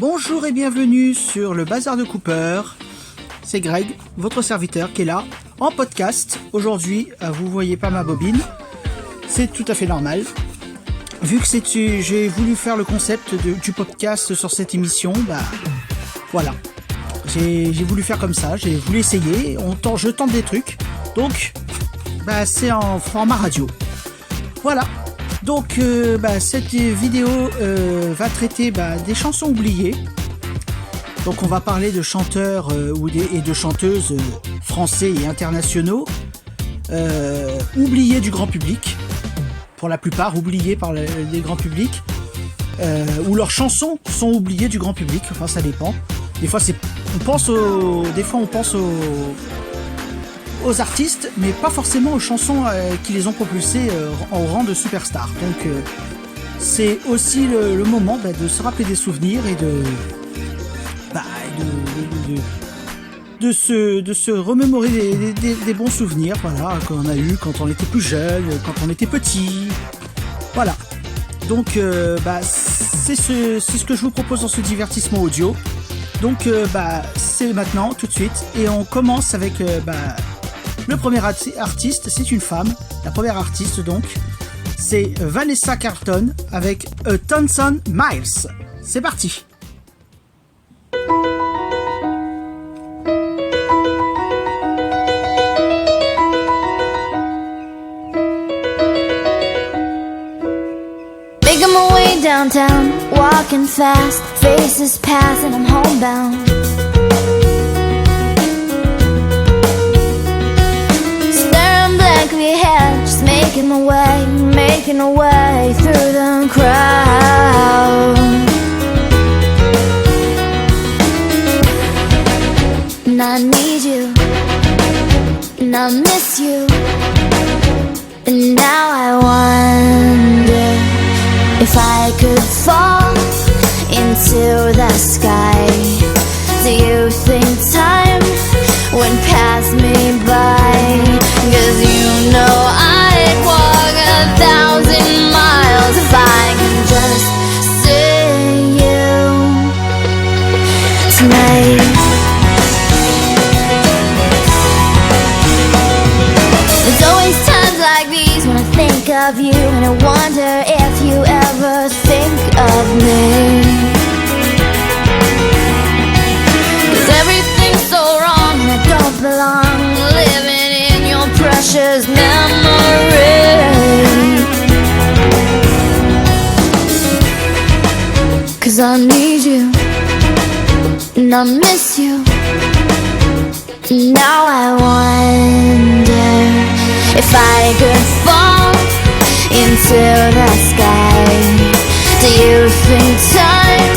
Bonjour et bienvenue sur le Bazar de Cooper. C'est Greg, votre serviteur, qui est là en podcast. Aujourd'hui, vous voyez pas ma bobine. C'est tout à fait normal. Vu que j'ai voulu faire le concept du podcast sur cette émission, voilà. J'ai voulu faire comme ça, j'ai voulu essayer. Je tente des trucs. Donc, c'est en format radio. Voilà. Donc, cette vidéo va traiter des chansons oubliées. Donc, on va parler de chanteurs et de chanteuses français et internationaux oubliés du grand public. Pour la plupart, oubliés par les grands publics. Ou leurs chansons sont oubliées du grand public. Enfin, ça dépend. Des fois, on pense aux artistes, mais pas forcément aux chansons qui les ont propulsés en rang de superstars. Donc c'est aussi le moment de se rappeler des souvenirs et de se remémorer des bons souvenirs, voilà, qu'on a eu quand on était plus jeune, quand on était petit. Voilà. Donc c'est ce que je vous propose dans ce divertissement audio. Donc c'est maintenant, tout de suite, et on commence avec le premier artiste, c'est une femme. La première artiste donc, c'est Vanessa Carlton avec A Thousand Miles. C'est parti. Making my way downtown, walking fast, faces pass and I'm homebound. Ahead, just making my way through the crowd. And I need you, and I miss you, and now I wonder if I could fall into the sky. Do you think time would pass me by? 'Cause you know I'd walk 1,000 miles if I could just see you tonight. There's always times like these when I think of you, and I wonder if you ever think of me. 'Cause everything's so wrong and I don't belong living in your precious memory. 'Cause I need you and I miss you. Now I wonder if I could fall into the sky. Do you think time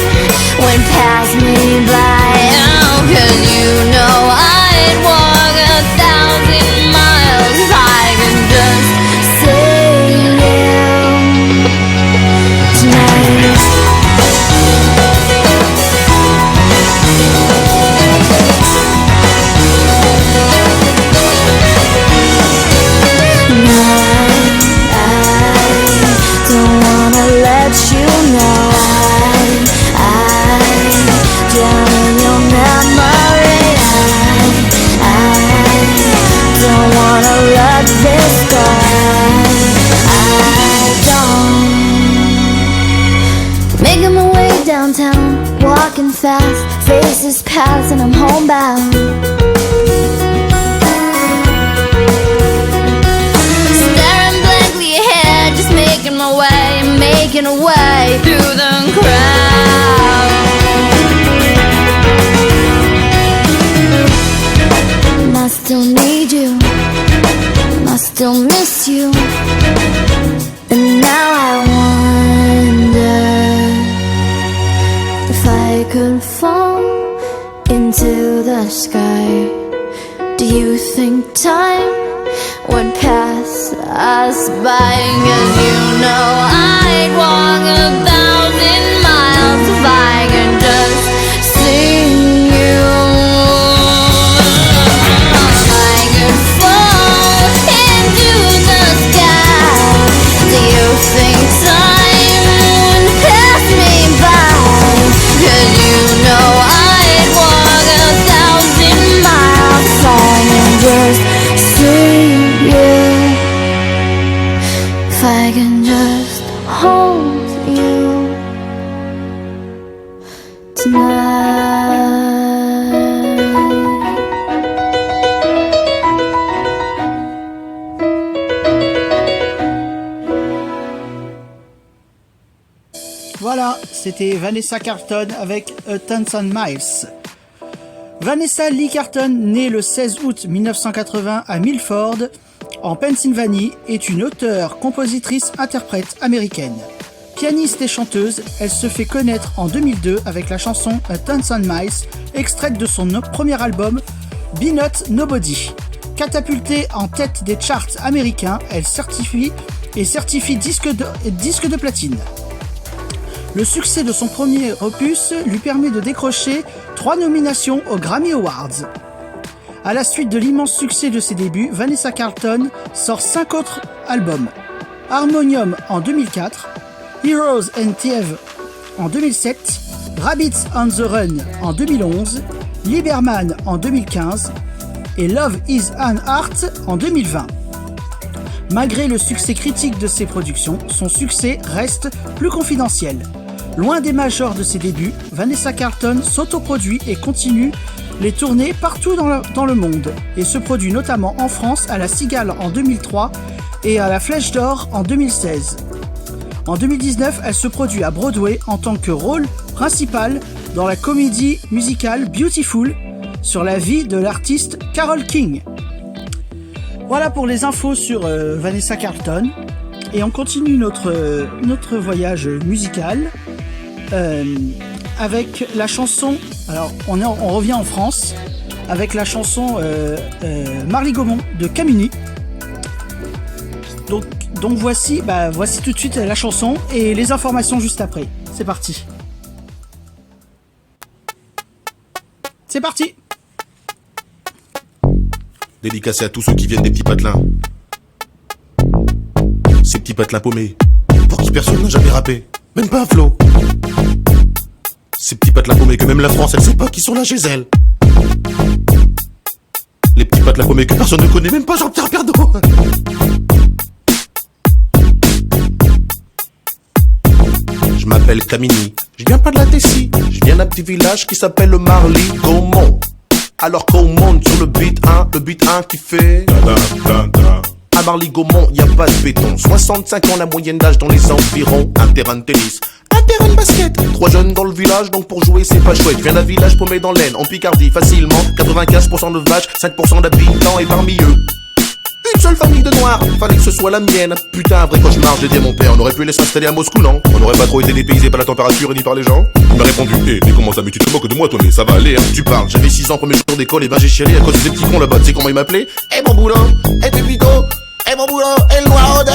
would pass me by? Oh, 'cause you know I'd walk 1,000 miles if I could just see you tonight. I don't wanna let you know I drown in your memory. I don't wanna let this go. I don't. Making my way downtown, walking fast, faces pass and I'm homebound. Staring blankly ahead, just making my way through the crowd. I still need you, I still miss you, and now I wonder if I could fall into the sky. Do you think time would pass us by? 'Cause you know I'd walk 1,000 miles if I could just see you. I could fall into the sky. Do you think time would pass me by? 'Cause you last night. Voilà, c'était Vanessa Carlton avec A Thousand Miles. Vanessa Lee Carlton, née le 16 août 1980 à Milford, en Pennsylvanie, est une auteure, compositrice, interprète américaine. Pianiste et chanteuse, elle se fait connaître en 2002 avec la chanson A Thousand Miles, extraite de son premier album Be Not Nobody. Catapultée en tête des charts américains, elle certifie disque de platine. Le succès de son premier opus lui permet de décrocher 3 nominations aux Grammy Awards. À la suite de l'immense succès de ses débuts, Vanessa Carlton sort 5 autres albums. Harmonium en 2004, Heroes and Thieves en 2007, Rabbits on the Run en 2011, Lieberman en 2015 et Love is an Art en 2020. Malgré le succès critique de ses productions, son succès reste plus confidentiel. Loin des majors de ses débuts, Vanessa Carlton s'autoproduit et continue les tournées partout dans le monde et se produit notamment en France à la Cigale en 2003 et à la Flèche d'Or en 2016. En 2019, elle se produit à Broadway en tant que rôle principal dans la comédie musicale Beautiful sur la vie de l'artiste Carole King. Voilà pour les infos sur Vanessa Carlton et on continue notre voyage musical. Avec la chanson, alors on revient en France avec la chanson Marly Gaumont de Camini. Donc voici tout de suite la chanson et les informations juste après. C'est parti. C'est parti. Dédicacé à tous ceux qui viennent des petits patelins. Ces petits patelins paumés, pour qui personne n'a jamais rappé, même pas un flow. Ces petits patelins paumés que même la France elle sait pas qui sont là chez elle. Les petits patelins paumés que personne ne connaît, même pas Jean-Pierre Pernaut. Je m'appelle Camini, je viens pas de la Tessie, je viens d'un petit village qui s'appelle le Marly Gaumont. Alors qu'on monte sur le beat 1 qui fait à Marly Gaumont, y a pas de béton. 65 ans la moyenne d'âge dans les environs. Un terrain de tennis, un terrain de basket. 3 jeunes dans le village, donc pour jouer c'est pas chouette. Je viens d'un village paumé dans l'Aisne, en Picardie, facilement 95% de vaches, 5% d'habitants. Et parmi eux, une seule famille de noirs, fallait que ce soit la mienne. Putain, un vrai cauchemar, j'ai dit à mon père, on aurait pu laisser s'installer à Moscou, non? On n'aurait pas trop été dépaysé par la température et ni par les gens. Il m'a répondu, mais comment ça, mais tu te moques de moi, Tony, ça va aller, hein. Tu parles, j'avais 6 ans, premier jour d'école, et ben j'ai chialé à cause des petits cons là-bas. Tu sais comment ils m'appelaient? Mon boulot, Pépito, mon boulot, le noir au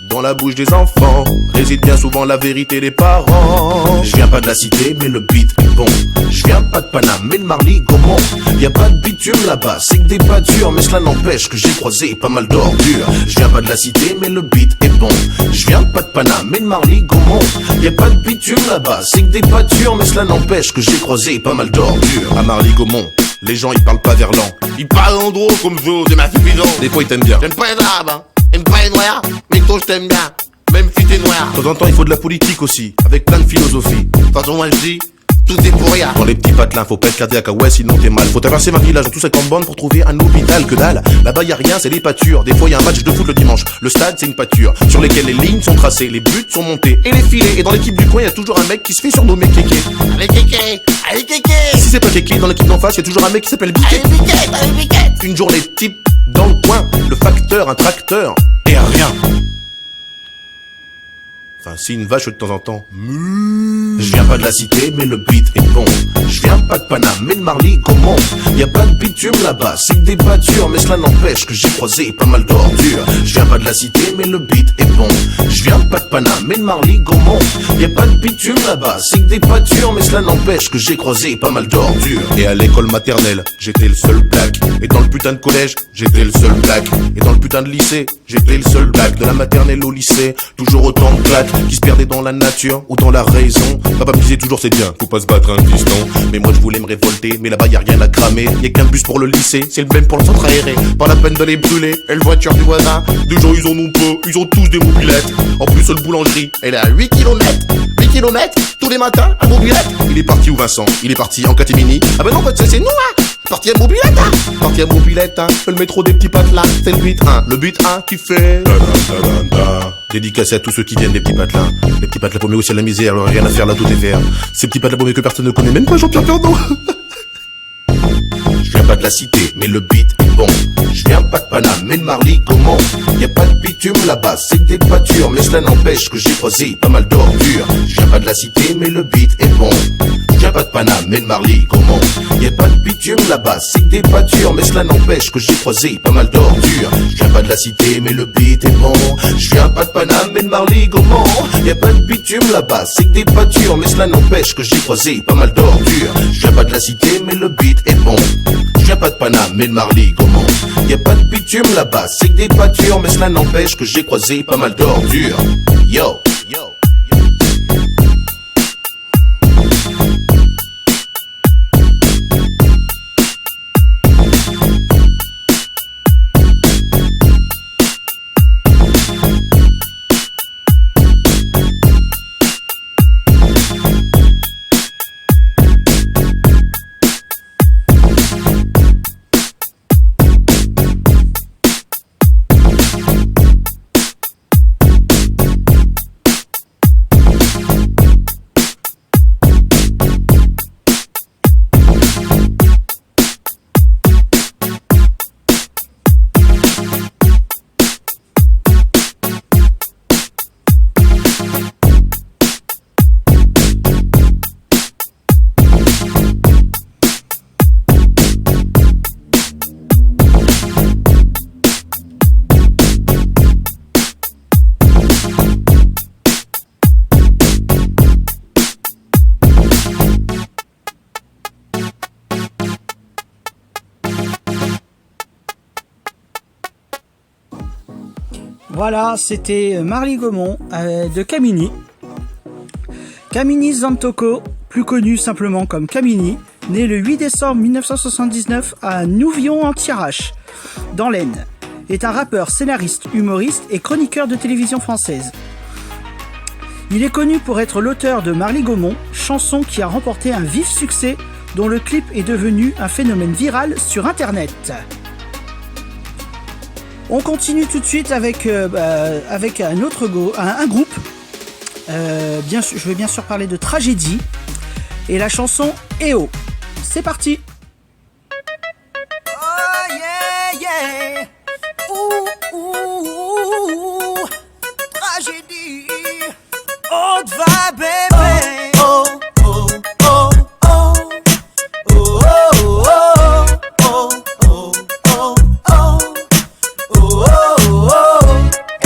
dans la bouche des enfants réside bien souvent la vérité des parents. Je viens pas de la cité mais le beat est bon. Je viens pas de Paname mais de Marly Gaumont. Y a pas de bitume là-bas, c'est que des pâtures. Mais cela n'empêche que j'ai croisé pas mal d'ordures. Je viens pas de la cité mais le beat est bon. Je viens pas de Paname mais de Marly Gaumont. Y a pas de bitume là-bas, c'est que des pâtures. Mais cela n'empêche que j'ai croisé pas mal d'ordures. À Marly Gaumont, les gens ils parlent pas verlan, ils parlent en gros comme vous, c'est ma suffisant. Des fois ils t'aiment bien. J'aime pas les arabes, hein. J'aime pas les noirs, mais toi je t'aime bien, même si t'es noir. De temps en temps il faut de la politique aussi, avec plein de philosophie. De toute façon moi je dis, tout est pour rien. Dans les petits patelins, faut pas être cardiaque, ouais sinon t'es mal. Faut traverser ma village dans tous 50 bandes pour trouver un hôpital, que dalle. Là-bas y a rien, c'est des pâtures. Des fois y a un match de foot le dimanche. Le stade c'est une pâture, sur lesquelles les lignes sont tracées, les buts sont montés et les filets. Et dans l'équipe du coin y a toujours un mec qui se fait surnommer Kéké. Allez Kéké, allez Kéké. Si c'est pas Kéké, dans l'équipe d'en face y a toujours un mec qui s'appelle Biquet. Allez Biquet, allez Biquet. Une journée type dans le coin, le facteur, un tracteur et rien. Enfin, si une vache de temps en temps. Je viens pas de la cité, mais le beat est bon. Je viens pas de Paname, mais de Marly Gaumont. Y a pas de bitume là-bas, c'est que des pâtures. Mais cela n'empêche que j'ai croisé pas mal d'ordures. Je viens pas de la cité, mais le beat est bon. Je viens pas de Paname, mais de Marly Gaumont. Y a pas de bitume là-bas, c'est que des pâtures. Mais cela n'empêche que j'ai croisé pas mal d'ordures. Et à l'école maternelle, j'étais le seul black. Et dans le putain de collège, j'étais le seul black. Et dans le putain de lycée, J'étais le seul black de la maternelle au lycée. Toujours autant de claques qui se perdaient dans la nature ou dans la raison. Papa me disait toujours c'est bien, faut pas se battre un piston. Mais moi je voulais me révolter, mais là-bas y'a rien à cramer. Y'a qu'un bus pour le lycée, c'est le même pour le centre aéré. Pas la peine de les brûler, et le voiture du voisin. Des gens ils en ont pas, ils ont tous des mobilettes. En plus le boulangerie, elle est à 8 km. 8 km, tous les matins, un mobilette. Il est parti où Vincent? Il est parti en catimini. Ah ben non, c'est nous hein. Parti à mobilette, hein. Parti à mobilette, hein. Le métro des petits patelins, c'est le beat 1. Le beat 1 qui fait dédicacé à tous ceux qui viennent des petits patelins. Les petits patelins paumés aussi à la misère, alors rien à faire là, tout est vert. Ces petits patelins paumés que personne ne connaît, même pas Jean-Pierre Pernaut. Je viens pas de la cité, mais le beat est bon. Je viens pas de Paname, mais de Marly, comment? Y'a pas de bitume là-bas, c'est des pâtures. Mais cela n'empêche que j'ai croisé pas mal d'ordures. Je viens pas de la cité, mais le beat est bon. Je viens pas de Paname, mais de Marly, comment? Y'a pas de bitume là-bas, c'est des pâtures. Mais cela n'empêche que j'ai croisé pas mal d'ordures. Je viens pas de la cité, mais le beat est bon. Je viens pas de Paname, mais de Marly, comment? Y'a pas de bitume là-bas, c'est des pâtures. Mais cela n'empêche que j'ai croisé pas mal d'ordures. Je viens pas de la cité, mais le beat est bon. Je viens pas de Paname, mais de Marly, comment? Y'a pas de bitume là-bas, c'est que des pâtures. Mais cela n'empêche que j'ai croisé pas mal d'ordures. Yo, yo. Voilà, c'était Marly Gaumont de Camini. Camini Zantoko, plus connu simplement comme Camini, né le 8 décembre 1979 à Nouvion-en-Thiérache, dans l'Aisne, est un rappeur, scénariste, humoriste et chroniqueur de télévision française. Il est connu pour être l'auteur de Marly Gaumont, chanson qui a remporté un vif succès dont le clip est devenu un phénomène viral sur Internet. On continue tout de suite avec un autre un groupe. Je vais bien sûr parler de Tragédie et la chanson EO. C'est parti. Oh yeah yeah. Ouh ouh ouh. Tragédie. Oh va bébé. Oh oh oh oh. Oh oh oh oh oh oh oh. Oh oh oh,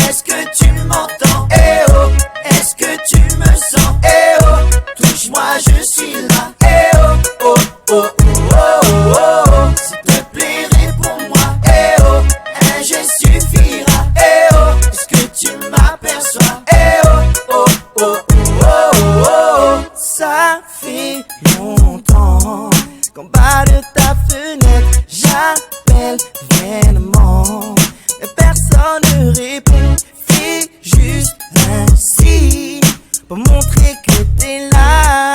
est-ce que tu m'entends? Eh oh, est-ce que tu me sens? Eh oh, touche-moi, je suis là. Eh oh, oh oh oh oh oh, s'il te plaît réponds-moi. Eh oh, un geste suffira. Eh oh, est-ce que tu m'aperçois? Eh oh, oh oh oh oh oh, ça fait longtemps qu'en bas de ta fenêtre j'appelle vainement. Mais personne ne répond, fais juste un signe pour montrer que t'es là.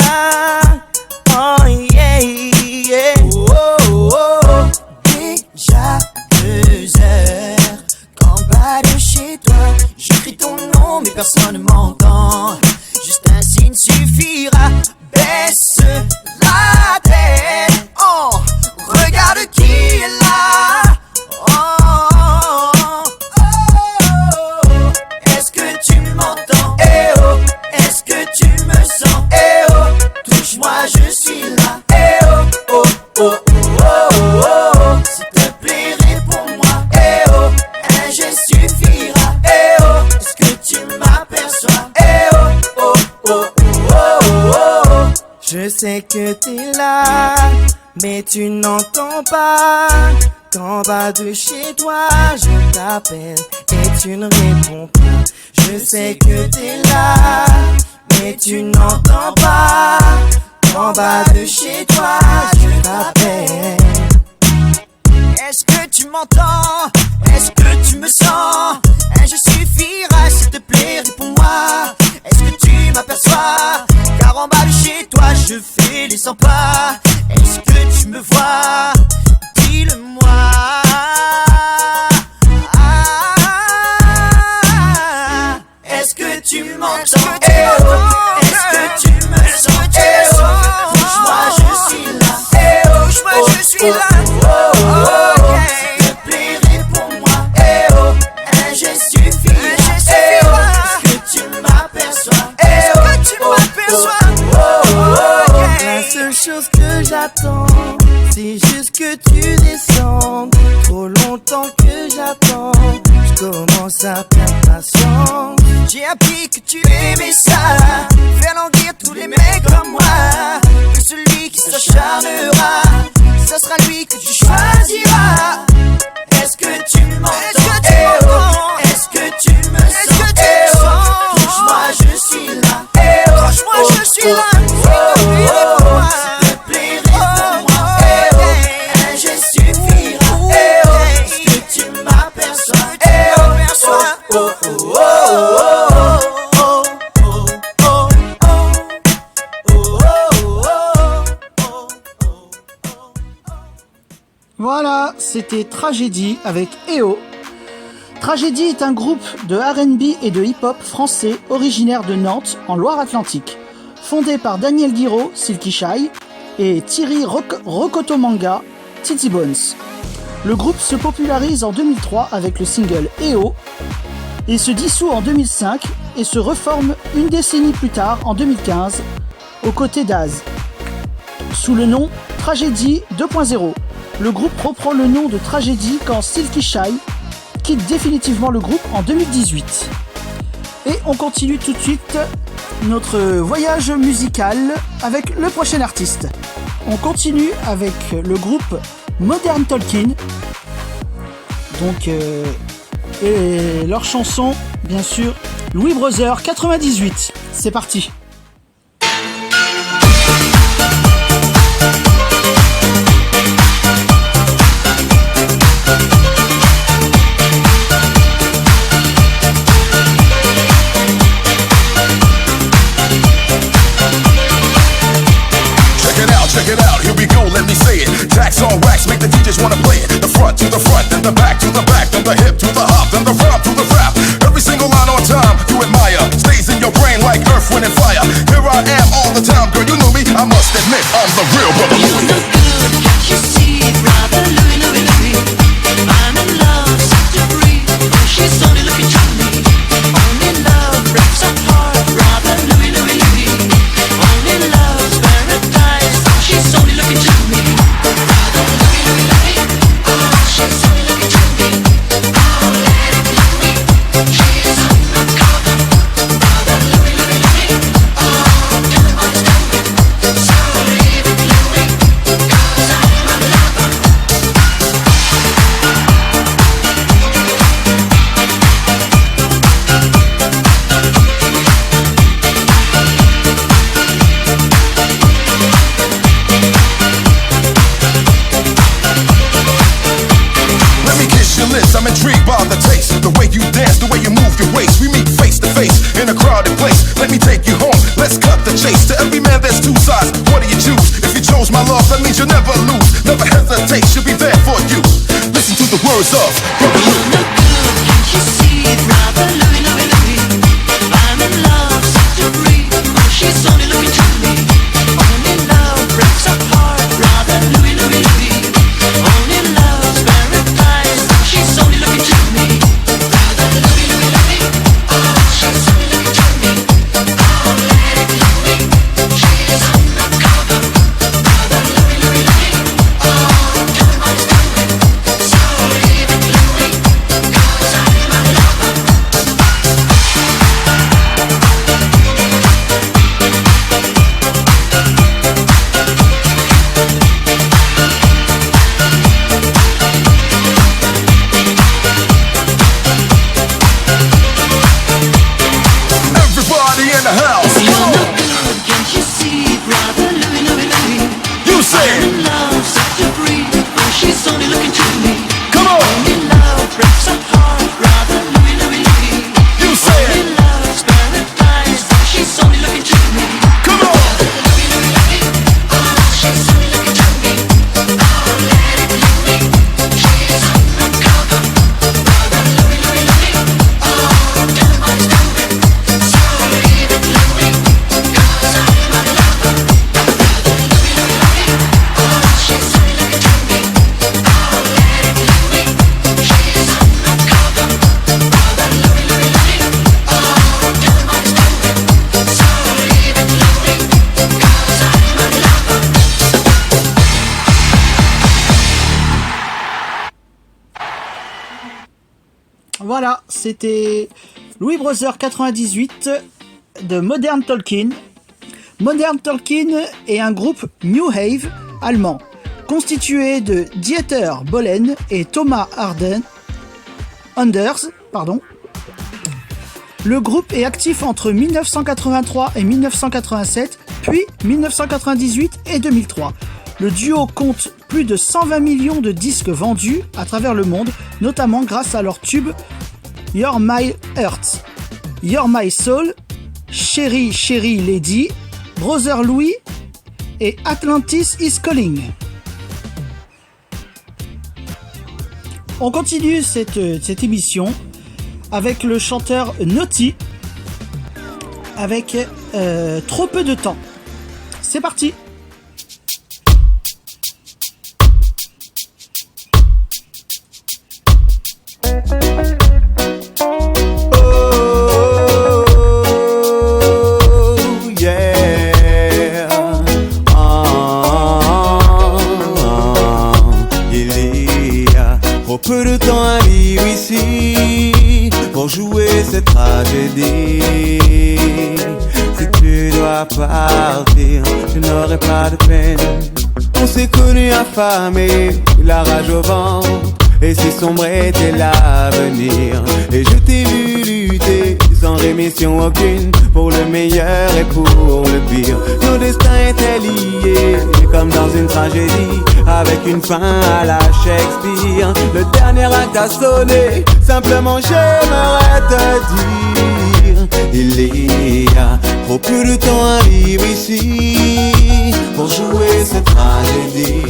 Oh yeah, yeah. Oh, oh, oh. Déjà 2 heures qu'en bas de chez toi j'écris ton nom mais personne ne m'entend. Juste un signe suffira, baisse la tête. Oh, regarde qui est là. Touche-moi, je suis là. Eh oh, oh, oh, oh, oh, oh. S'il te plaît, réponds-moi. Eh oh, un geste suffira. Eh oh, est-ce que tu m'aperçois? Eh oh, oh, oh, oh, oh, oh. Je sais que t'es là, mais tu n'entends pas. Qu'en bas de chez toi, je t'appelle et tu ne réponds pas. Je sais que t'es là, mais tu n'entends pas. Qu'en bas de chez toi, je t'appelle. Est-ce que tu m'entends? Est-ce que tu me sens? Un je suffira, s'il te plaît, réponds-moi. Est-ce que tu m'aperçois? Car en bas de chez toi, je fais les 100 pas. Est-ce que tu me vois? Dis-le-moi. Est-ce que tu m'entends? Est-ce que tu me sens? Touche-moi, je suis là. Touche-moi, je suis là. S'il te plaît, réponds-moi. Un geste suffira. Est-ce que tu m'aperçois? Est-ce que tu m'aperçois? La seule chose que j'attends, c'est juste que tu descendes. Trop longtemps que j'attends, je commence à perdre patience. J'ai appris que tu aimais ça, faire languir tous les mecs comme moi. Que celui qui s'acharnera, ce sera lui que tu choisiras. Est-ce que tu m'entends? Est-ce que tu me sens? Touche-moi, je suis là. Touche-moi, je suis là. S'il te plaît, réponds-moi. Un geste suffira. Est-ce que tu m'aperçois? Voilà, c'était Tragédie avec EO. Tragédie est un groupe de R&B et de hip-hop français originaire de Nantes, en Loire-Atlantique, fondé par Daniel Guiraud, Silky Shy, et Thierry Rocotomanga, Titi Bones. Le groupe se popularise en 2003 avec le single EO et se dissout en 2005 et se reforme une décennie plus tard, en 2015, aux côtés d'Az, sous le nom Tragédie 2.0. Le groupe reprend le nom de Tragédie quand Silky Shy quitte définitivement le groupe en 2018. Et on continue tout de suite notre voyage musical avec le prochain artiste. On continue avec le groupe Modern Talking. Donc, et leur chanson, bien sûr, Louis Brother 98. C'est parti. Check it out, here we go, let me say it. Tax on wax, make the DJs wanna play it. The front to the front, then the back to the back, then the hip to the hop, then the rap to the rap. Every single line on time, you admire. Stays in your brain like earth, wind, and fire. Here I am all the time, girl, you know me. I must admit, I'm the real brother Louis. You look good, can't you see, brother Louis, Louis, Louis. I'm in love, such a breeze. She's only looking to me. Only love breaks our heart, brother Louis, Louis, Louis. Only love's paradise. She's only looking to me. Brother Louis, Louis, Louis. Oh, she's only looking to me. Oh, let it be me. She's undercover. Brother Louis, Louis, Louis. Oh, tell him what's coming. So leave it, Louis, 'cause I'm a lover. Let me kiss your lips, I'm intrigued by the taste. The way you dance, the way you move your waist. We meet face to face in a crowded place. Let me take you home, let's cut the chase. To every man there's two sides, what do you choose? If you chose my love, that means you'll never lose. Never hesitate, she'll be there for you. Listen to the words of Brother You Louis. look good, can't you see, brother Louis, Louis, Louis. I'm in love, such a breeze. She's only looking to me. Only love breaks our heart, brother Louis, Louis, Louis. Only love's paradise. She's only looking to me. Brother Louis, Louis, Louis. Oh, she's only looking to me. Oh, let it Louis. She's undercover. Brother Louis, Louis, Louis. Oh, tell him what's coming. So leave it Louis. Voilà, c'était Louis Brother 98 de Modern Talking. Modern Talking est un groupe New Wave allemand, constitué de Dieter Bohlen et Thomas Anders. Le groupe est actif entre 1983 et 1987, puis 1998 et 2003. Le duo compte plus de 120 millions de disques vendus à travers le monde, notamment grâce à leur tube You're My Heart, You're My Soul, Chérie Chérie Lady, Brother Louis et Atlantis is Calling. On continue cette émission avec le chanteur Naughty avec Trop peu de temps. C'est parti. Peu de temps à vivre ici pour jouer cette tragédie. Si tu dois partir, je n'aurai pas de peine. On s'est connus affamés, la rage au ventre, et si sombre était l'avenir. Et je t'ai vu lutter sans rémission aucune pour le meilleur et pour le pire. Nos destins étaient liés comme dans une tragédie, avec une fin à la Shakespeare. Le dernier acte a sonné, simplement j'aimerais te dire, il y a trop peu de temps à vivre ici pour jouer cette tragédie.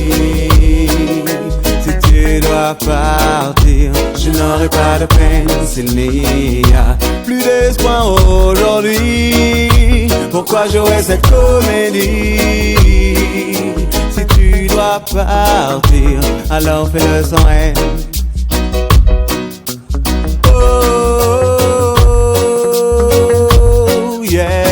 Si tu dois partir, je n'aurai pas de peine s'il n'y a plus d'espoir aujourd'hui. Pourquoi jouer cette comédie? Si tu dois partir, alors fais-le sans haine. Oh, yeah.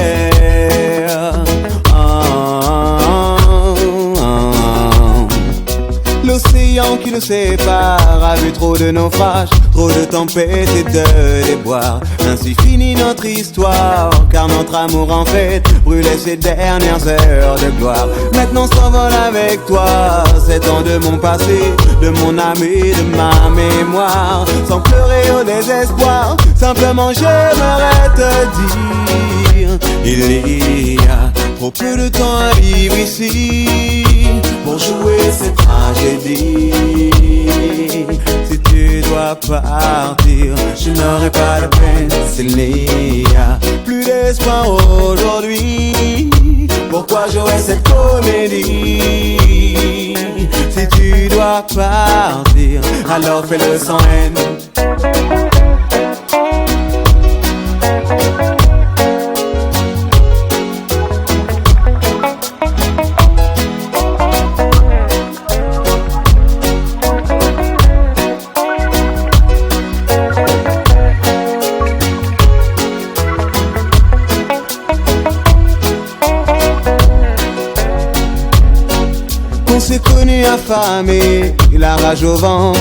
L'océan qui nous sépare a vu trop de naufrages, trop de tempêtes et de déboires. Ainsi finit notre histoire, car notre amour en fait brûlait ses dernières heures de gloire. Maintenant s'envole avec toi ces temps de mon passé, de mon âme et de ma mémoire. Sans pleurer au désespoir, simplement j'aimerais te dire, il y a trop peu de temps à vivre ici pour jouer cette tragédie. Si tu dois partir, je n'aurai pas de peine s'il n'y a plus d'espoir aujourd'hui. Pourquoi jouer cette comédie? Si tu dois partir, alors fais-le sans haine. On s'est connus affamés, la rage au ventre,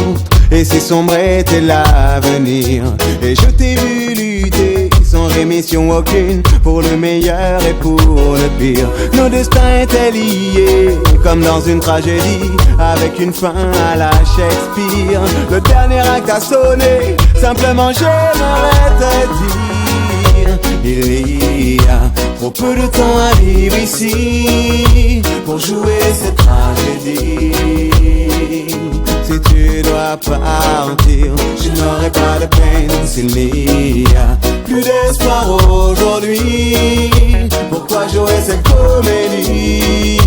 et si sombre était l'avenir. Et je t'ai vu lutter sans rémission aucune pour le meilleur et pour le pire. Nos destins étaient liés comme dans une tragédie, avec une fin à la Shakespeare. Le dernier acte a sonné, simplement j'aimerais te dire, il y a trop peu de temps à vivre ici pour jouer cette tragédie. Si tu dois partir, je n'aurai pas de peine s'il n'y a plus d'espoir aujourd'hui. Pourquoi jouer cette comédie?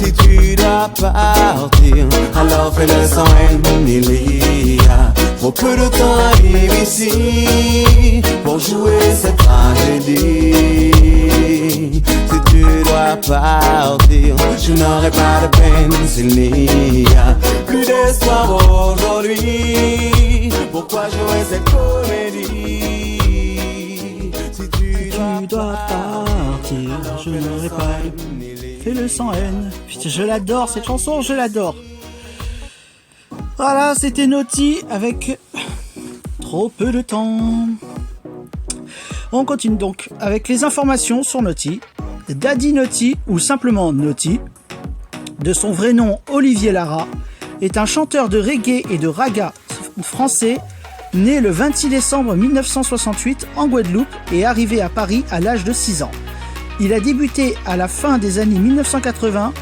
Si tu dois partir, alors fais-le sans haine. Il y a trop peu de temps à vivre ici pour jouer cette tragédie. Si tu dois partir, je n'aurai pas de peine s'il n'y a plus d'espoir aujourd'hui. Pourquoi jouer cette comédie? Si tu dois partir, je n'aurai pas de... Fais-le sans haine. Putain, je l'adore cette chanson, je l'adore. Voilà, c'était Naughty avec trop peu de temps. On continue donc avec les informations sur Naughty. Daddy Naughty, ou simplement Naughty, de son vrai nom Olivier Lara, est un chanteur de reggae et de raga français, né le 26 décembre 1968 en Guadeloupe et arrivé à Paris à l'âge de 6 ans. Il a débuté à la fin des années 1980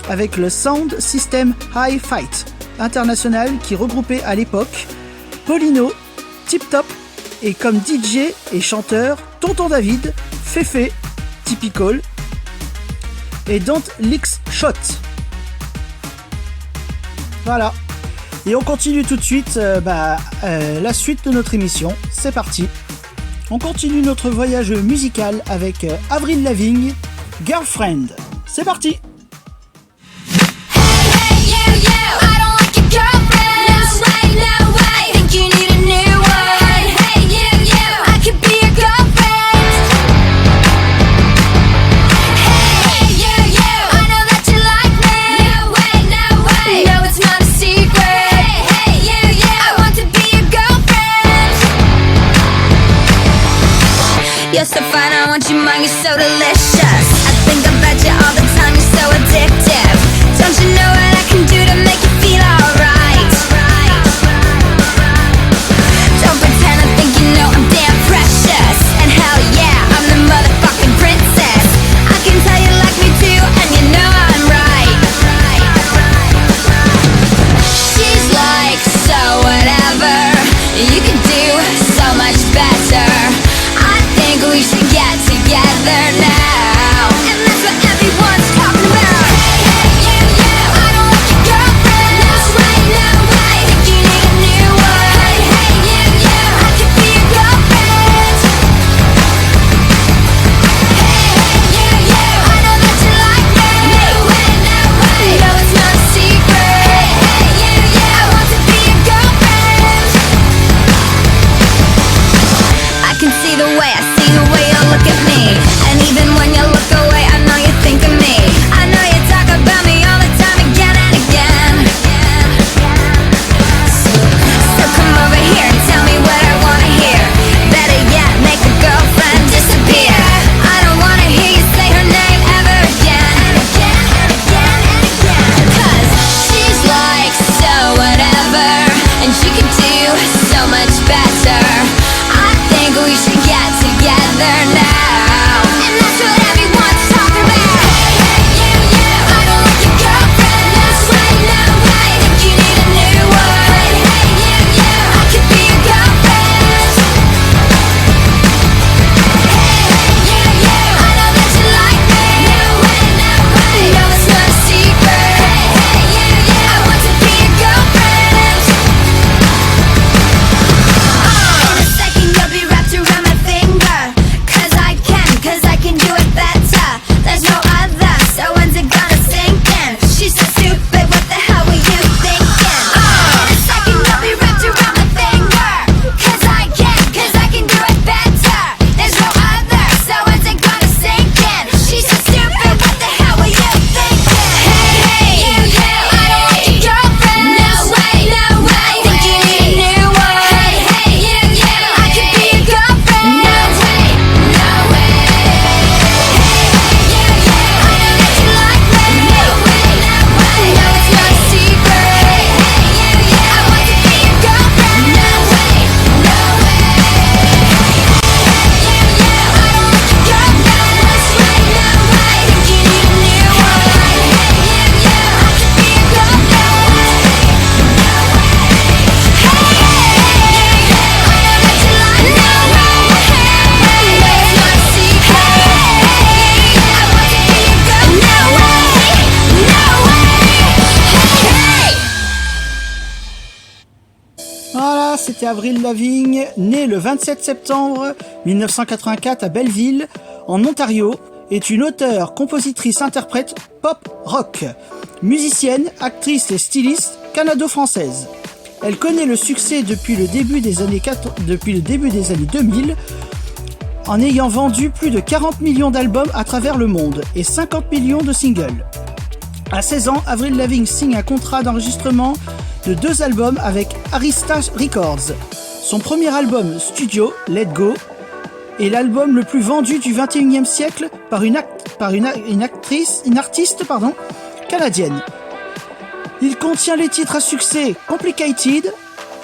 avec le Sound System High Fight International qui regroupait à l'époque Paulino, Tip Top et comme DJ et chanteur Tonton David, Féfé, Typical et Don't Licks Shot. Voilà. Et on continue tout de suite la suite de notre émission. C'est parti. On continue notre voyage musical avec Avril Lavigne, Girlfriend. C'est parti. You're so fine, I want you mine, you're so delicious. I think about you all the time, you're so addictive. Don't you know what I can do to make you feel alright? Don't pretend I think you know I'm damn precious. And hell yeah, I'm the motherfucking princess. I can tell you like me too, and you know I'm right. She's like, so whatever, you can do so much better. We should get together now, and that's what everyone's talking about. Hey, I don't want your girlfriend. No way, think you need a new one. Hey, I could be your girlfriend. Hey, I know that you like me. No way, no, it's not a secret. Hey, I want to be your girlfriend. I can see the way look at me, and even when you look away, I know you think of me. I know you talk about me all the time, again and again. So come over here and tell me what I wanna hear. Better yet, make a girlfriend disappear. I don't wanna hear you say her name ever again. And again, and again, and again. 'Cause she's like, so whatever, and she can do so much better. I think we should get together now, and that's what everyone's talking about. Hey, I don't like your girlfriend. No way, think you need a new one. Hey, I could be your girlfriend. Hey, I know that you like me. No way, no, it's not a secret. Hey, I want to be your girlfriend. In a second you'll be wrapped around my finger. Cause I can do it better. There's no other, so when's it gonna sink in? She's so stupid, what the hell were you thinking? In a second you'll be wrapped around my finger. Cause I can do it better. There's no other, so when's it gonna sink in? She's so stupid, what the hell were you thinking? Hey, I don't want your girlfriend. No way, think you need a new one. Hey, I could be your girlfriend. No way. Voilà, c'était Avril Lavigne, née le 27 septembre 1984 à Belleville, en Ontario, est une auteure, compositrice, interprète pop-rock, musicienne, actrice et styliste canado-française. Elle connaît le succès depuis le début des années 2000, en ayant vendu plus de 40 millions d'albums à travers le monde et 50 millions de singles. À 16 ans, Avril Lavigne signe un contrat d'enregistrement de 2 albums avec Arista Records. Son premier album studio, Let Go, est l'album le plus vendu du XXIe siècle par une artiste canadienne. Il contient les titres à succès Complicated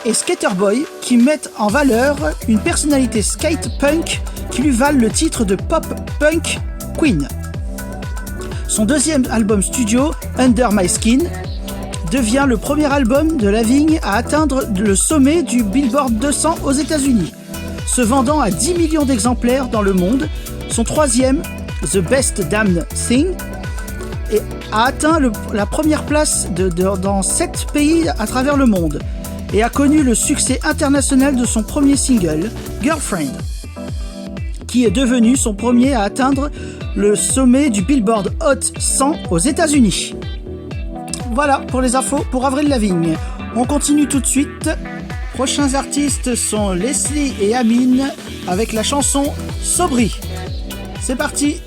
et Skater Boy qui mettent en valeur une personnalité skate punk qui lui valent le titre de pop punk queen. Son deuxième album studio, Under My Skin, devient le premier album de Lavigne à atteindre le sommet du Billboard 200 aux États-Unis, se vendant à 10 millions d'exemplaires dans le monde. Son troisième, The Best Damn Thing, a atteint la première place dans 7 pays à travers le monde et a connu le succès international de son premier single, Girlfriend, qui est devenu son premier à atteindre le sommet du Billboard Hot 100 aux États-Unis. Voilà pour les infos pour Avril Lavigne. On continue tout de suite. Prochains artistes sont Leslie et Amine avec la chanson Sobri. C'est parti.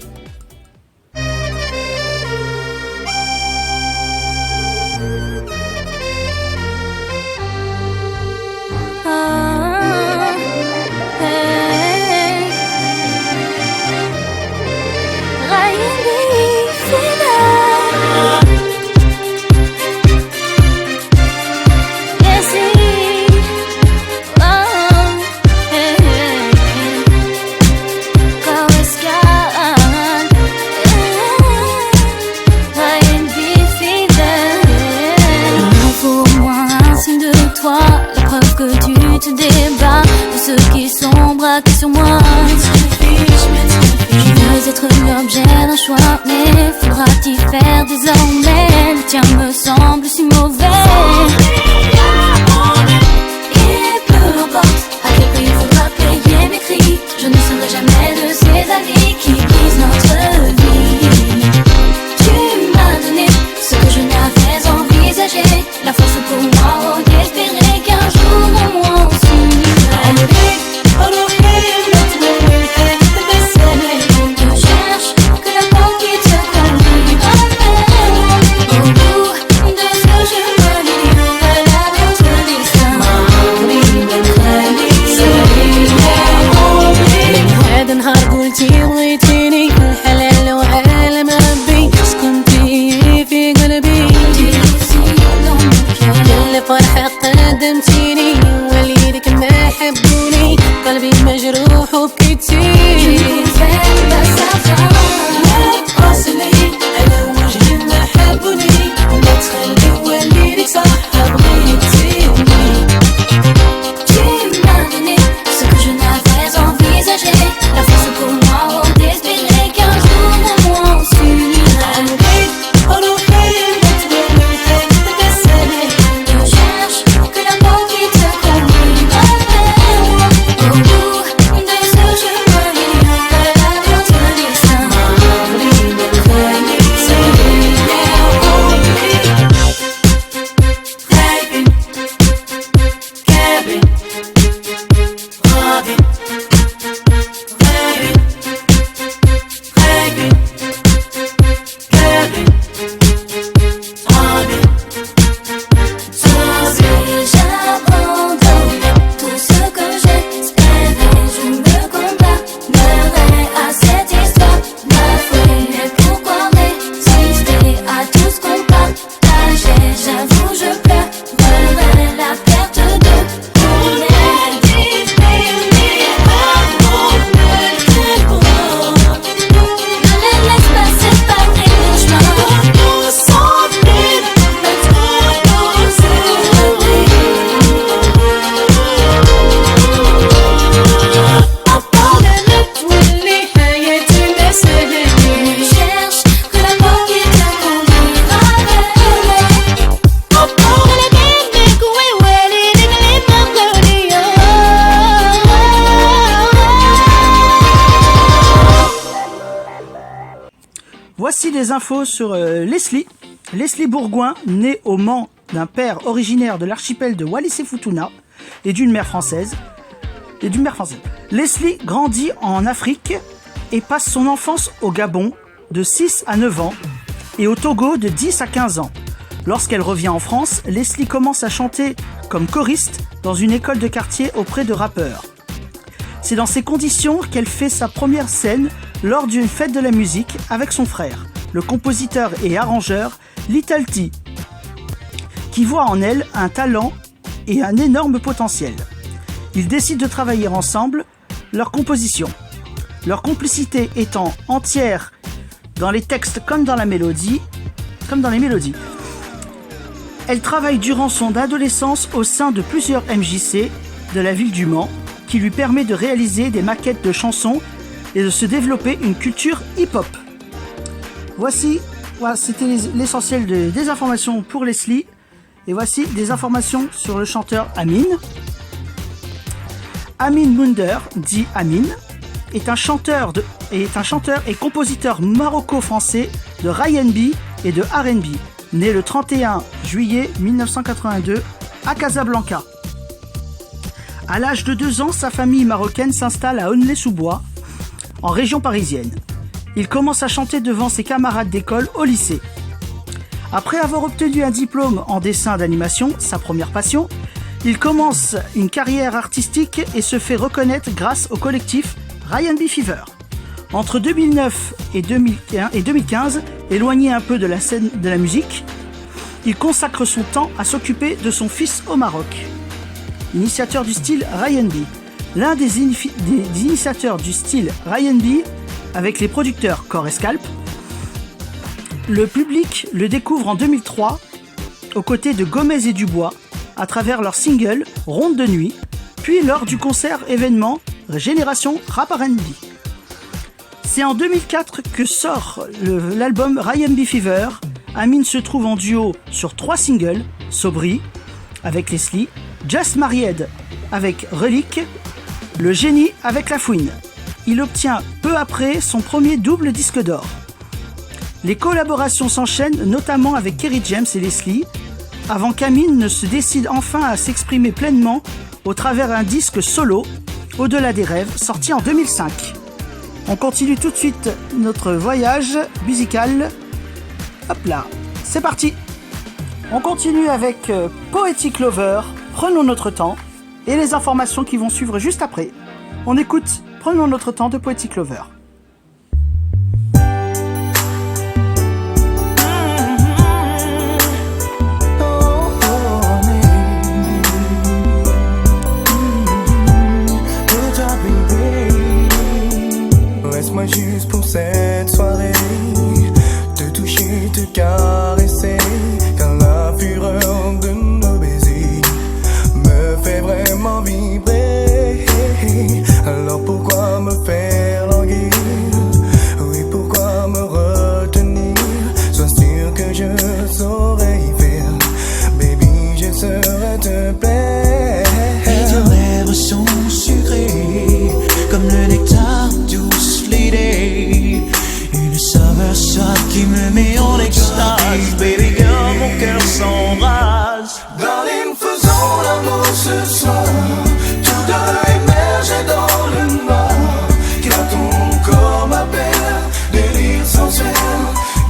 Sur moi, je veux être l'objet d'un choix, mais faudra-t-il faire désormais? Le tien me semble si mauvais. Et peu importe à quel prix faudra payer mes cris, je ne serai jamais de ces avis qui brisent notre vie. Tu m'as donné ce que je n'avais envisagé, la force pour moi d'espérer qu'un jour au moins on s'unira. Voici des infos sur Leslie. Leslie Bourgoin, née au Mans d'un père originaire de l'archipel de Wallis-et-Futuna et d'une mère française. Leslie grandit en Afrique et passe son enfance au Gabon de 6 à 9 ans et au Togo de 10 à 15 ans. Lorsqu'elle revient en France, Leslie commence à chanter comme choriste dans une école de quartier auprès de rappeurs. C'est dans ces conditions qu'elle fait sa première scène lors d'une fête de la musique avec son frère, le compositeur et arrangeur Little T, qui voit en elle un talent et un énorme potentiel. Ils décident de travailler ensemble leur composition. Leur complicité étant entière dans les textes comme dans les mélodies. Elle travaille durant son adolescence au sein de plusieurs MJC de la ville du Mans, qui lui permet de réaliser des maquettes de chansons et de se développer une culture hip-hop. Voilà, c'était l'essentiel des informations pour Leslie. Et voici des informations sur le chanteur Amin. Amin Munder, dit Amin, est un chanteur et compositeur maroco-français de R&B et de R&B, né le 31 juillet 1982 à Casablanca. À l'âge de 2 ans, sa famille marocaine s'installe à Aulnay-sous-Bois, en région parisienne. Il commence à chanter devant ses camarades d'école au lycée. Après avoir obtenu un diplôme en dessin d'animation, sa première passion, il commence une carrière artistique et se fait reconnaître grâce au collectif R&B Fever. Entre 2009 et 2015, éloigné un peu de la scène de la musique, il consacre son temps à s'occuper de son fils au Maroc. Initiateur du style R&B. L'un des initiateurs du style R&B avec les producteurs Core et Scalp. Le public le découvre en 2003 aux côtés de Gomez et Dubois à travers leur single Ronde de nuit, puis lors du concert événement Génération Rap R&B. C'est en 2004 que sort l'album R&B Fever. Amin se trouve en duo sur 3 singles, Sobri avec Leslie, Just Married avec Relique, Le Génie avec La Fouine. Il obtient peu après son premier double disque d'or. Les collaborations s'enchaînent notamment avec Kerry James et Leslie, avant qu'Amin ne se décide enfin à s'exprimer pleinement au travers d'un disque solo, Au-delà des rêves, sorti en 2005. On continue tout de suite notre voyage musical. Hop là, c'est parti. On continue avec Poetic Lover, Prenons notre temps, et les informations qui vont suivre juste après. On écoute Prenons notre temps de Poetic Lover. Laisse-moi juste pour cette soirée te toucher, te caresser, car la fureur de nos baisers me fait vraiment vibrer. Alors pourquoi me faire languir? Oui, pourquoi me retenir? Sois sûr que je saurais y faire. Baby, je saurais te plaire. Et tes lèvres sont sucrées comme le nectar douce lady. Une saveur suave qui me met en extase. Baby girl, mon cœur s'embrase. Darling, faisons l'amour ce soir, tous deux immergés dans le noir, car ton corps m'appelle, délire sensuel,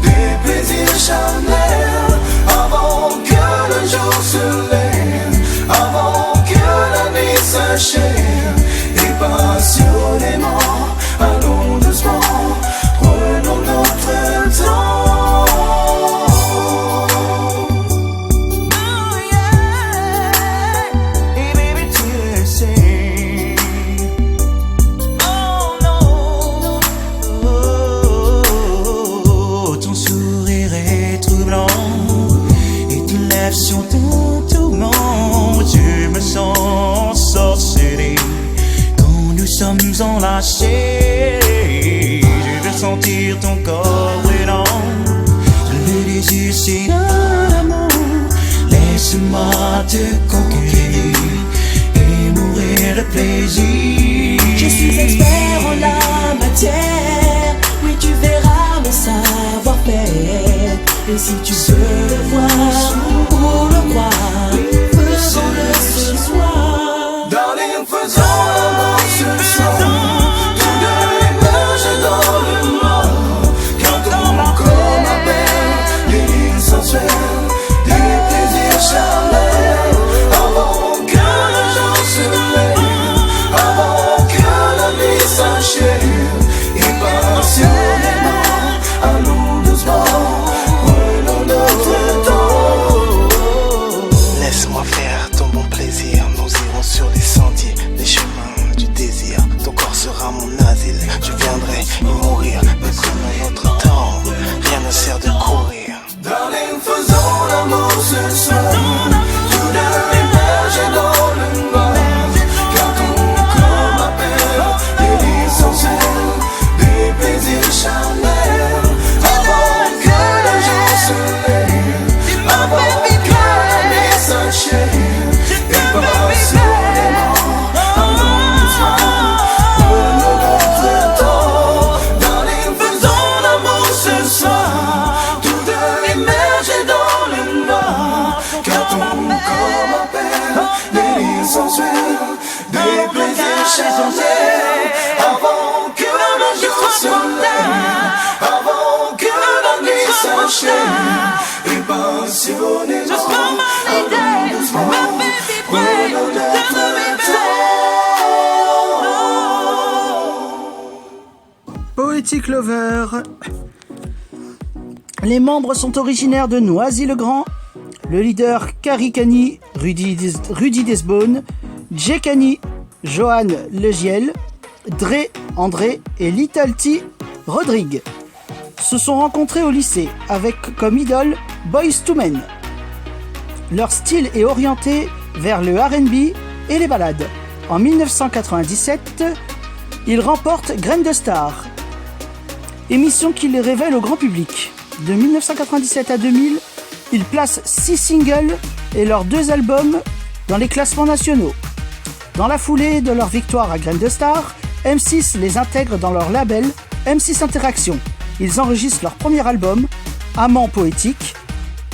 des plaisirs charnels, avant que le jour se lève, avant que la nuit s'achève, et passionnément, allons doucement, prenons notre temps. Sur ton tourment, je me sens sorcelé quand nous sommes enlacés. Je veux sentir ton corps brûlant, le désir c'est un amour. Laisse-moi te conquérir et mourir de plaisir. Je suis expert en la matière, oui tu verras mon savoir-faire. Et si tu veux le voir ou le croire, faisons-le ce soir. Darling, faisons l'amour ce soir, tous deux immergés dans le noir, car ton corps m'appelle, délire sensuel, des plaisirs charnels, avant que le Poetic Lover. Les membres sont originaires de Noisy-le-Grand. Le leader Carrie Cani, Rudy Desbone, Jay Cani, Johan Legiel, Dre, André et Little T, Rodrigue se sont rencontrés au lycée avec comme idole Boyz II Men. Leur style est orienté vers le R&B et les ballades. En 1997, ils remportent Graines de Star, émission qui les révèle au grand public. De 1997 à 2000, ils placent 6 singles et leurs 2 albums dans les classements nationaux. Dans la foulée de leur victoire à Graines de Star, M6 les intègre dans leur label M6 Interaction. Ils enregistrent leur premier album, Amant Poétique,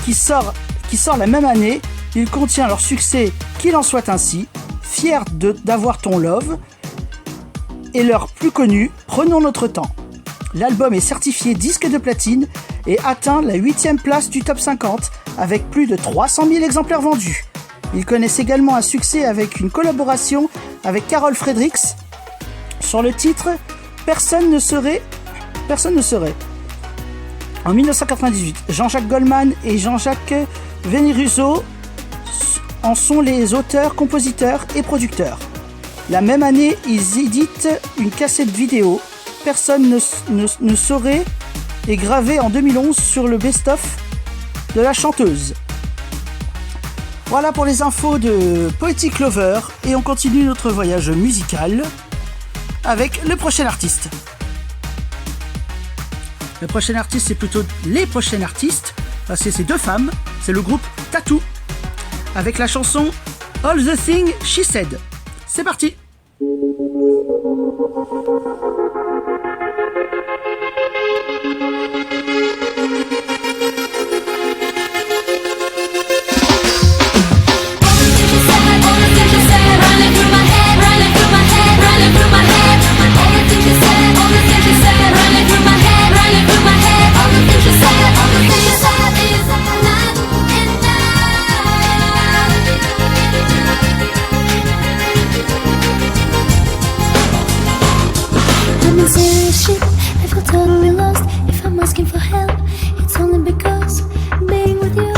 qui sort la même année. Il contient leur succès Qu'il en soit ainsi, Fier d'avoir ton love, et leur plus connu, Prenons notre temps. L'album est certifié disque de platine et atteint la 8e place du top 50 avec plus de 300 000 exemplaires vendus. Ils connaissent également un succès avec une collaboration avec Carol Fredericks sur le titre Personne ne serait. En 1998, Jean-Jacques Goldman et Jean-Jacques Veneruso en sont les auteurs, compositeurs et producteurs. La même année, ils éditent une cassette vidéo, Personne ne saurait, est gravée en 2011 sur le best-of de la chanteuse. Voilà pour les infos de Poetic Lover et on continue notre voyage musical avec le prochain artiste. Le prochain artiste, c'est plutôt les prochains artistes, parce que c'est 2 femmes, c'est le groupe Tattoo, avec la chanson All the Things She Said. C'est parti! I feel totally lost. If I'm asking for help, it's only because being with you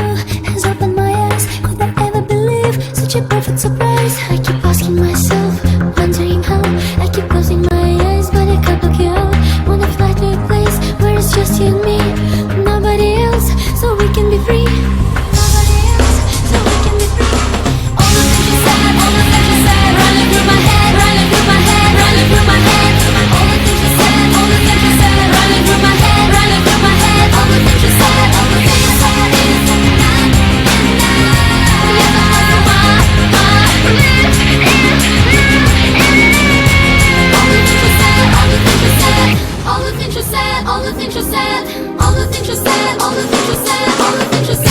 has opened my eyes. Could I ever believe such a perfect surprise? I keep asking myself, wondering how. I keep closing my eyes, but I can't look you out. Wanna fly to a place where it's just you and me, nobody else, so we can be free. Nobody else, so we can be free. All the things you said, all the things you said, running through my head, running through my head, running through my head. All the things you said, all the things you said, running through my head, running through my head. All the things you said, all the things you said is enough, enough. Yeah, all the things you said, all the things you said, all the things you said, all the things you said, all the things you said.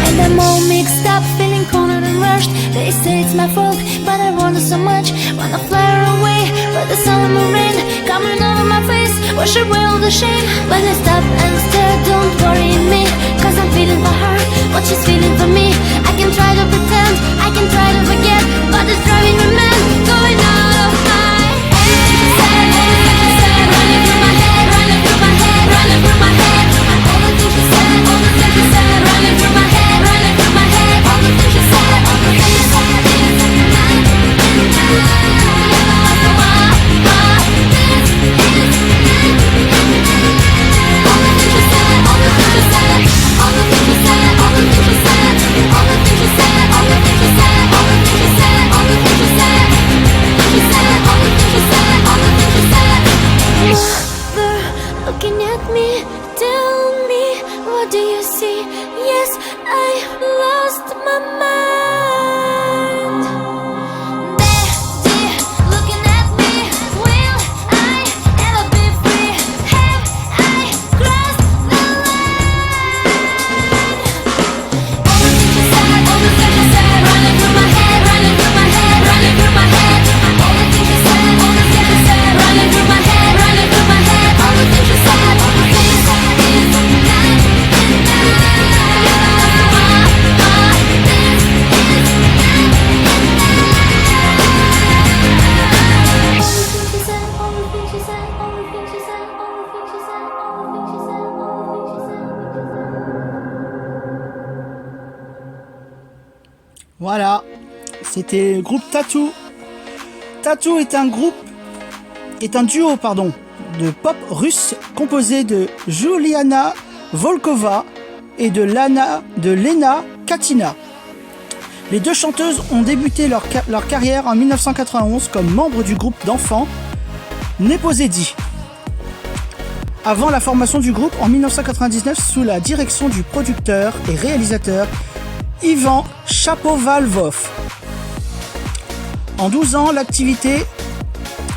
And I'm all mixed up, feeling cornered and rushed. They say it's my fault, but I want it so much. Wanna fly away, but the summer rain coming over my face, wash away all the shame. When I stop and stare, don't worry me, cause I'm feeling for her what she's feeling for me. I can try to pretend, I can try to forget, but it's driving me mad, going out of my head. Running through my head, running through my head, running through my head. All the things you said, all the things you said, running through my head, running through my head. All the things you said, all the things you said is enough, enough. Looking at me, tell me, what do you see? Yes, I lost my mind. Betty, looking at me, will I ever be free? Have I crossed the line? All the things you said, all the things you said, running through my head, running through my head, running through my Voilà, c'était le groupe Tattoo. Tattoo est un duo de pop russe composé de Juliana Volkova et de Lena Katina. Les deux chanteuses ont débuté leur carrière en 1991 comme membres du groupe d'enfants Neposedi. Avant la formation du groupe en 1999 sous la direction du producteur et réalisateur Ivan Shapovalov. En 12 ans, l'activité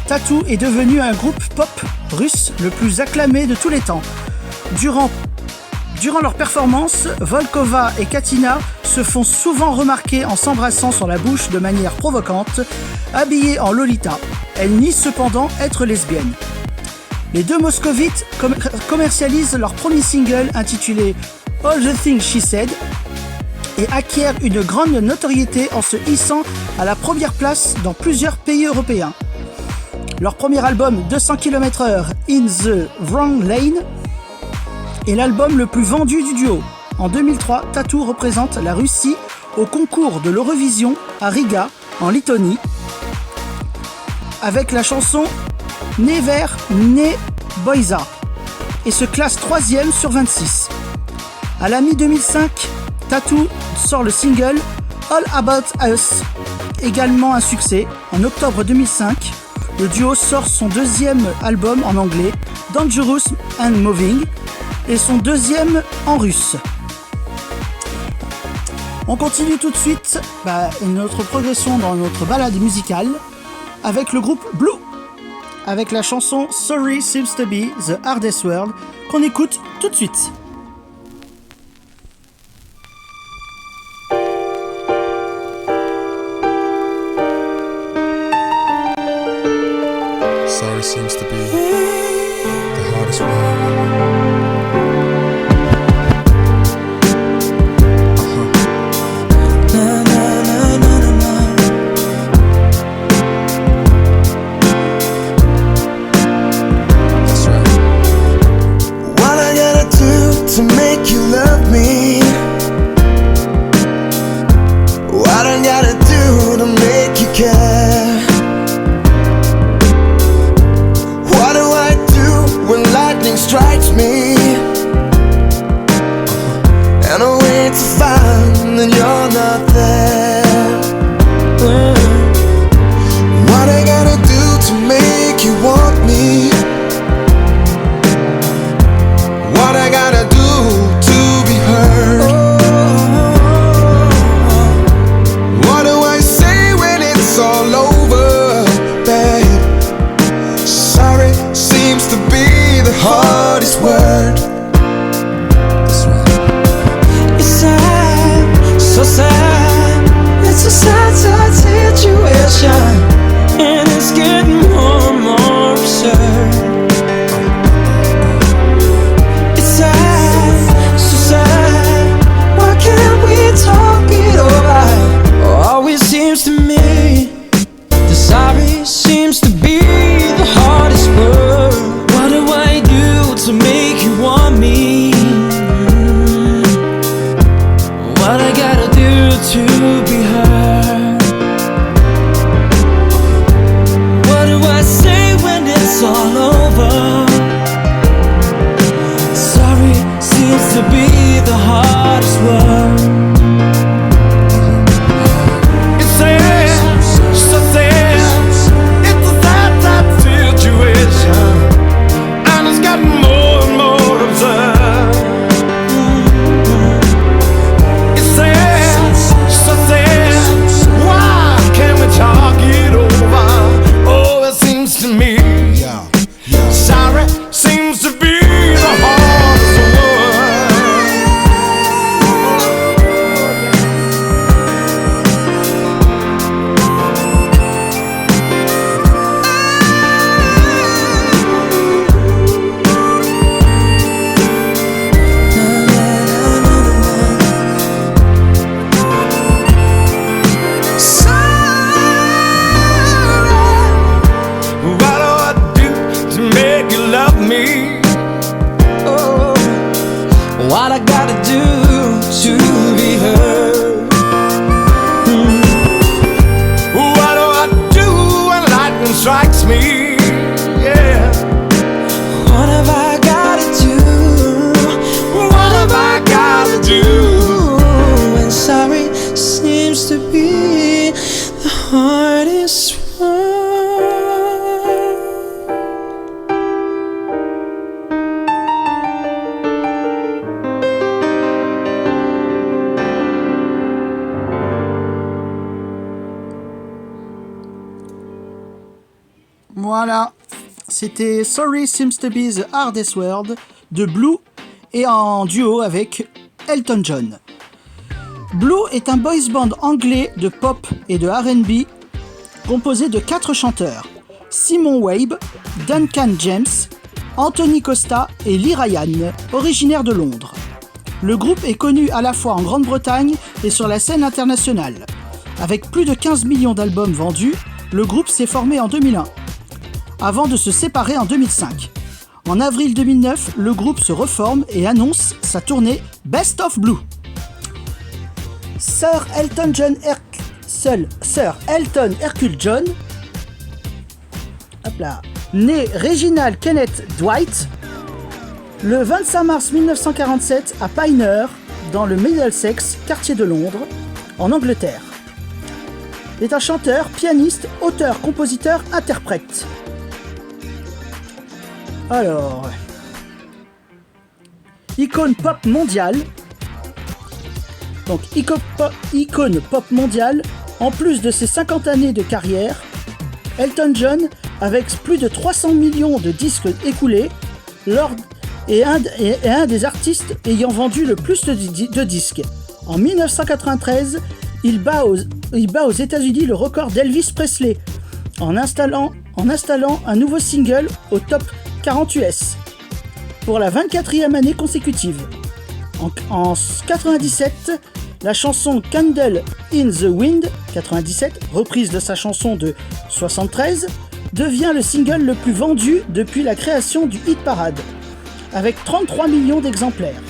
Tattoo est devenu un groupe pop russe le plus acclamé de tous les temps. Durant leurs performances, Volkova et Katina se font souvent remarquer en s'embrassant sur la bouche de manière provocante, habillées en Lolita. Elles nient cependant être lesbiennes. Les deux moscovites commercialisent leur premier single intitulé All the Things She Said et acquièrent une grande notoriété en se hissant à la première place dans plusieurs pays européens. Leur premier album 200 km/h In the Wrong Lane est l'album le plus vendu du duo. En 2003, Tattoo représente la Russie au concours de l'Eurovision à Riga, en Lettonie, avec la chanson Never Ne Boyza et se classe 3e sur 26. À la mi-2005, Tattoo sort le single All About Us, également un succès. En octobre 2005, le duo sort son deuxième album en anglais, Dangerous and Moving, et son deuxième en russe. On continue tout de suite notre progression dans notre balade musicale avec le groupe Blue, avec la chanson Sorry Seems to Be the Hardest Word, qu'on écoute tout de suite. Sorry seems to be the hardest word. To make you love me, what I gotta do to make you care? What do I do when lightning strikes me? And I wait to find that you're not there. What I gotta do to make you want me? What I gotta do to be heard? What do I say when it's all over, babe? Sorry seems to be the hardest word. It's sad, so sad. It's a sad, sad situation, and it's getting more and more absurd. Talk it over. Always seems to me the sorry seems to be the hardest word. What do I do to make you want me? What I gotta do to be heard? What do I say when it's all over? Sorry seems to be the hardest word. What I gotta do to be heard? Voilà, c'était Sorry Seems to Be the Hardest Word de Blue et en duo avec Elton John. Blue est un boys band anglais de pop et de R&B composé de 4 chanteurs, Simon Wabe, Duncan James, Anthony Costa et Lee Ryan, originaires de Londres. Le groupe est connu à la fois en Grande-Bretagne et sur la scène internationale. Avec plus de 15 millions d'albums vendus, le groupe s'est formé en 2001, avant de se séparer en 2005. En avril 2009, le groupe se reforme et annonce sa tournée Best of Blue. Sir Elton Hercule John, né Reginald Kenneth Dwight, le 25 mars 1947 à Pioneer, dans le Middlesex, quartier de Londres, en Angleterre. Il est un chanteur, pianiste, auteur, compositeur, interprète. Alors, icône pop mondiale. Donc, icône pop mondiale, en plus de ses 50 années de carrière, Elton John, avec plus de 300 millions de disques écoulés, est un des artistes ayant vendu le plus de disques. En 1993, il bat aux États-Unis le record d'Elvis Presley en installant un nouveau single au top 40 US pour la 24e année consécutive. En 97, la chanson Candle in the Wind 97, reprise de sa chanson de 73, devient le single le plus vendu depuis la création du hit parade, avec 33 millions d'exemplaires.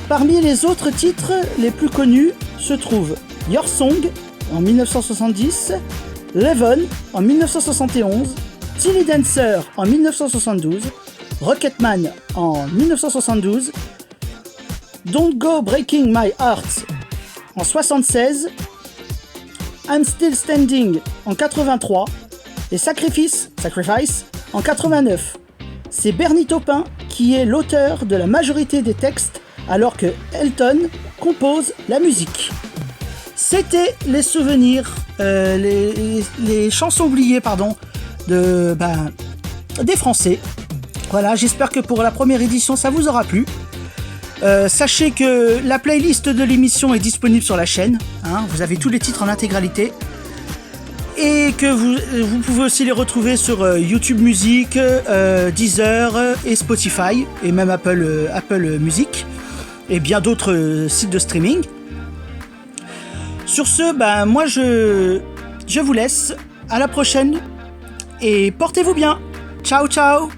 Parmi les autres titres les plus connus se trouvent Your Song en 1970, Levon en 1971, Tilly Dancer en 1972, Rocketman en 1972, Don't Go Breaking My Heart en 1976, I'm Still Standing en 83 et Sacrifice en 89. C'est Bernie Taupin qui est l'auteur de la majorité des textes alors que Elton compose la musique. C'était les souvenirs, les chansons oubliées des Français. Voilà, j'espère que pour la première édition ça vous aura plu. Sachez que la playlist de l'émission est disponible sur la chaîne, vous avez tous les titres en intégralité et que vous pouvez aussi les retrouver sur YouTube Music, Deezer et Spotify et même Apple Music et bien d'autres sites de streaming. Sur ce, moi je vous laisse, à la prochaine et portez-vous bien. Ciao ciao.